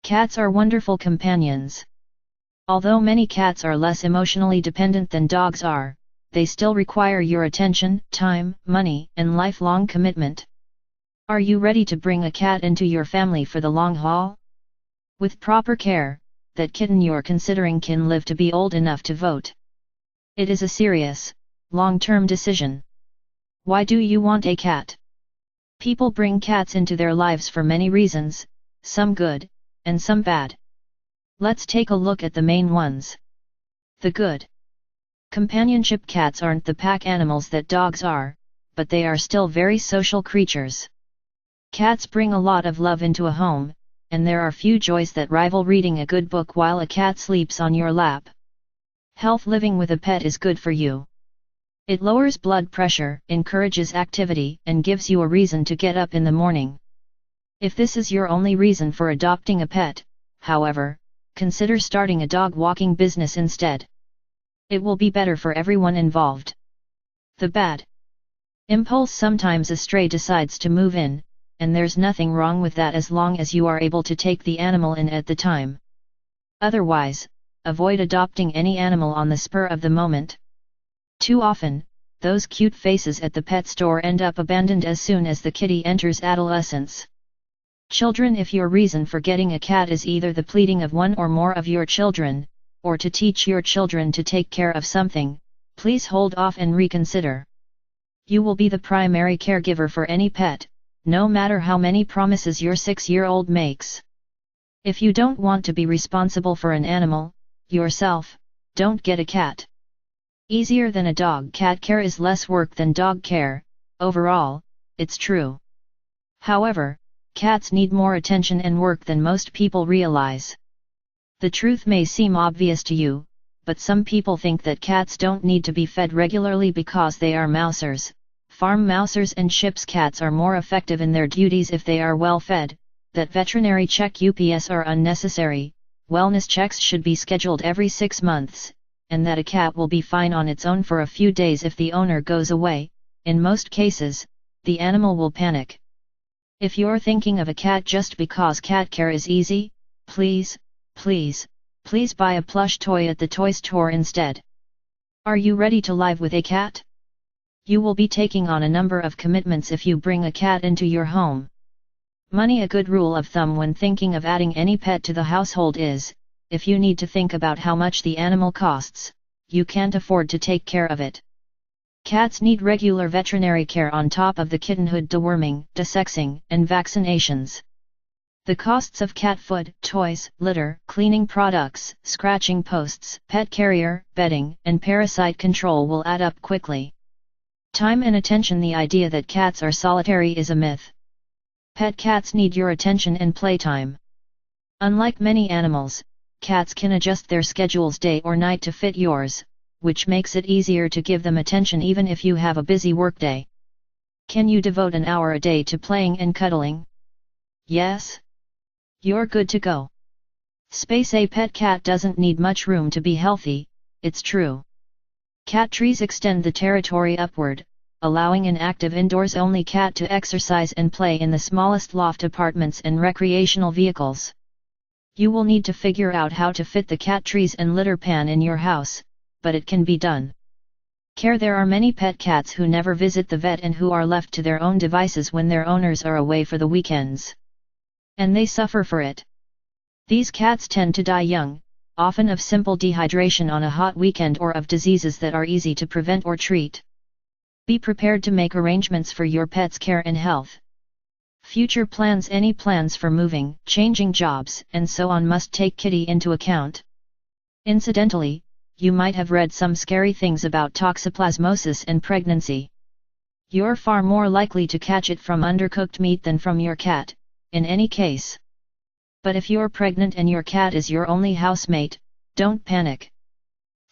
Cats are wonderful companions. Although many cats are less emotionally dependent than dogs are, they still require your attention, time, money, and lifelong commitment. Are you ready to bring a cat into your family for the long haul? With proper care, that kitten you're considering can live to be old enough to vote. It is a serious, long-term decision. Why do you want a cat? People bring cats into their lives for many reasons, some good, and some bad. Let's take a look at the main ones. The good. Companionship. Cats aren't the pack animals that dogs are, but they are still very social creatures. Cats bring a lot of love into a home, and there are few joys that rival reading a good book while a cat sleeps on your lap. Health. Living with a pet is good for you. It lowers blood pressure, encourages activity, and gives you a reason to get up in the morning. If this is your only reason for adopting a pet, however, consider starting a dog walking business instead. It will be better for everyone involved. The bad. Impulse. Sometimes a stray decides to move in, and there's nothing wrong with that as long as you are able to take the animal in at the time. Otherwise, avoid adopting any animal on the spur of the moment. Too often, those cute faces at the pet store end up abandoned as soon as the kitty enters adolescence. Children. If your reason for getting a cat is either the pleading of one or more of your children, or to teach your children to take care of something, please hold off and reconsider. You will be the primary caregiver for any pet, no matter how many promises your 6-year-old makes. If you don't want to be responsible for an animal, yourself, don't get a cat. Easier than a dog. Cat care is less work than dog care, overall, it's true. However, cats need more attention and work than most people realize. The truth may seem obvious to you, but some people think that cats don't need to be fed regularly because they are mousers. Farm mousers and ship's cats are more effective in their duties if they are well fed, that veterinary check-ups are unnecessary, wellness checks should be scheduled every 6 months, and that a cat will be fine on its own for a few days if the owner goes away. In most cases, the animal will panic. If you're thinking of a cat just because cat care is easy, please buy a plush toy at the toy store instead. Are you ready to live with a cat? You will be taking on a number of commitments if you bring a cat into your home. Money. A good rule of thumb when thinking of adding any pet to the household is, if you need to think about how much the animal costs, you can't afford to take care of it. Cats need regular veterinary care on top of the kittenhood, deworming, desexing, and vaccinations. The costs of cat food, toys, litter, cleaning products, scratching posts, pet carrier, bedding, and parasite control will add up quickly. Time and attention. The idea that cats are solitary is a myth. Pet cats need your attention and playtime. Unlike many animals, cats can adjust their schedules day or night to fit yours, which makes it easier to give them attention even if you have a busy workday. Can you devote an hour a day to playing and cuddling? Yes? You're good to go. Space. A pet cat doesn't need much room to be healthy, it's true. Cat trees extend the territory upward, allowing an active indoors-only cat to exercise and play in the smallest loft apartments and recreational vehicles. You will need to figure out how to fit the cat trees and litter pan in your house, but it can be done. Care. There are many pet cats who never visit the vet and who are left to their own devices when their owners are away for the weekends. And they suffer for it. These cats tend to die young, often of simple dehydration on a hot weekend or of diseases that are easy to prevent or treat. Be prepared to make arrangements for your pet's care and health. Future plans. Any plans for moving, changing jobs, and so on must take kitty into account. Incidentally, you might have read some scary things about toxoplasmosis and pregnancy. You're far more likely to catch it from undercooked meat than from your cat, in any case. But if you're pregnant and your cat is your only housemate, don't panic.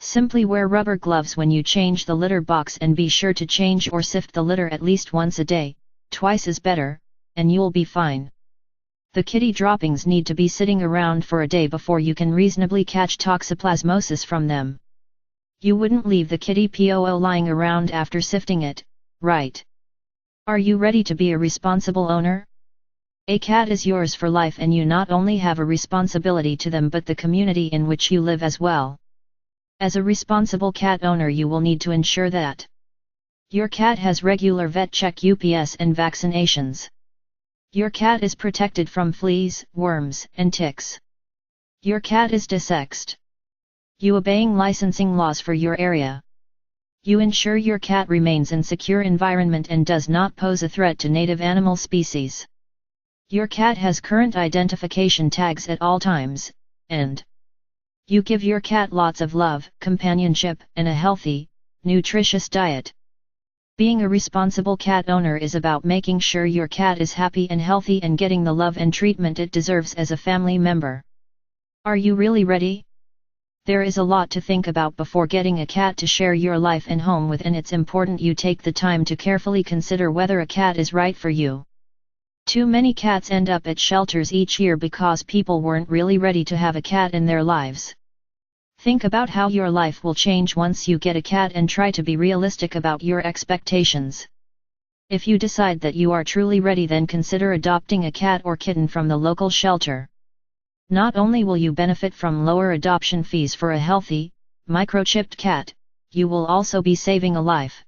Simply wear rubber gloves when you change the litter box and be sure to change or sift the litter at least once a day, twice is better, and you'll be fine. The kitty droppings need to be sitting around for a day before you can reasonably catch toxoplasmosis from them. You wouldn't leave the kitty poo lying around after sifting it, right? Are you ready to be a responsible owner? A cat is yours for life, and you not only have a responsibility to them but the community in which you live as well. As a responsible cat owner, you will need to ensure that your cat has regular vet check, UPS, and vaccinations. Your cat is protected from fleas, worms, and ticks. Your cat is desexed. You obeying licensing laws for your area. You ensure your cat remains in secure environment and does not pose a threat to native animal species. Your cat has current identification tags at all times, and you give your cat lots of love, companionship, and a healthy, nutritious diet. Being a responsible cat owner is about making sure your cat is happy and healthy and getting the love and treatment it deserves as a family member. Are you really ready? There is a lot to think about before getting a cat to share your life and home with, and it's important you take the time to carefully consider whether a cat is right for you. Too many cats end up at shelters each year because people weren't really ready to have a cat in their lives. Think about how your life will change once you get a cat and try to be realistic about your expectations. If you decide that you are truly ready, then consider adopting a cat or kitten from the local shelter. Not only will you benefit from lower adoption fees for a healthy, microchipped cat, you will also be saving a life.